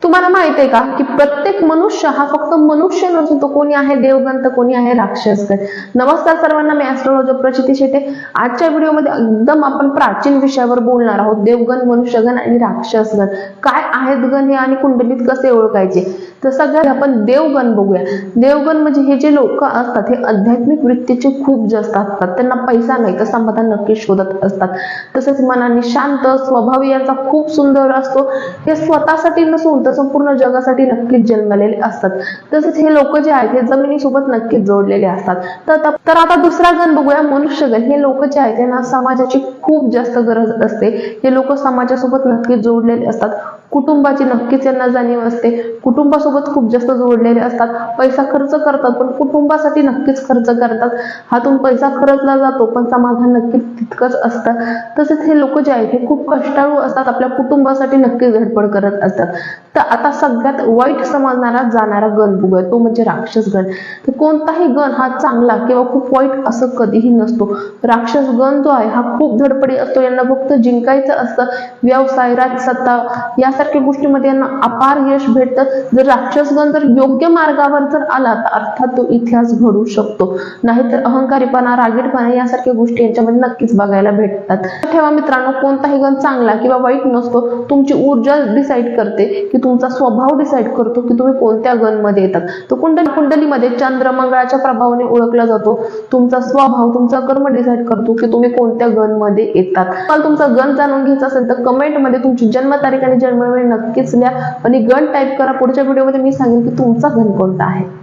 तुम्हाला माहित आहे का की प्रत्येक मनुष्य हा फक्त मनुष्य नसून तो कोणी आहे देवगण तर कोणी आहे राक्षसगण। नमस्कार सर्वांना, मी ॲस्ट्रोलॉजर प्रचिती शेटे। आजच्या व्हिडिओमध्ये एकदम आपण प्राचीन विषयावर बोलणार आहोत, देवगण, मनुष्यगण आणि राक्षसगण काय आहेत गण हे आणि कुंडलीत कसे ओळखायचे। तर सगळ्यात आपण देवगण बघूया। देवगण म्हणजे हे जे लोक असतात हे आध्यात्मिक वृत्तीचे खूप जास्त असतात, त्यांना पैसा नाही तर समाधान नक्की शोधत असतात। तसेच मनाने शांत, स्वभाव यांचा खूप सुंदर असतो, हे स्वतःसाठी नसून तर संपूर्ण जगासाठी नक्कीच जन्मलेले असतात। तसेच हे लोक जे आहेत हे जमिनीसोबत नक्कीच जोडलेले असतात। तर आता दुसरा गण बघूया, मनुष्यगण। हे लोक जे आहेत त्यांना समाजाची खूप जास्त गरज असते, हे लोक समाजासोबत नक्कीच जोडलेले असतात, कुटुंबाची नक्कीच यांना जाणीव असते, कुटुंबासोबत खूप जास्त जोडलेले असतात, पैसा खर्च करतात पण कुटुंबासाठी नक्कीच खर्च करतात, हातून पैसा खर्चला जातो पण समाधान नक्कीच तितकंच असतं। तसेच हे लोक जे आहेत हे खूप कष्टाळू असतात, आपल्या कुटुंबासाठी नक्कीच धडपड करत असतात। तर आता सगळ्यात वाईट समजणारा जाणारा गण बघूया, तो म्हणजे राक्षस गण। तर कोणताही गण हा चांगला किंवा खूप वाईट असं कधीही नसतो। राक्षस गण जो आहे हा खूप धडपडी असतो, यांना फक्त जिंकायचं असतं, व्यवसाय, राजसत्ता यासारख्या गोष्टीमध्ये यांना अपार यश भेटतं। जर राक्षसगण जर योग्य मार्गावर जर आला तर अर्थात तो इतिहास घडू शकतो, नाहीतर अहंकारीपणा, रागीटपणा यासारख्या गोष्टी यांच्यामध्ये नक्कीच बघायला भेटतात। ठेवा मित्रांनो, कोणताही गण चांगला किंवा वाईट नसतो, तुमची ऊर्जा डिसाईड करते की तुमचा स्वभाव डिसाईड करतो की तुम्ही कोणत्या गण मध्ये येतात। तर कुंडलीमध्ये चंद्र मंगळाच्या प्रभावाने ओळखला जातो, तुमचा स्वभाव, तुमचा कर्म डिसाईड करतो की तुम्ही कोणत्या गण मध्ये येतात। मला तुमचा गण जाणून घ्यायचा असेल तर कमेंट मध्ये तुमची जन्मतारीख आणि जन्मवेळ नक्कीच लिहा आणि गण टाईप करा। पुढच्या व्हिडिओमध्ये मी सांगेन की तुमचा गण कोणता आहे।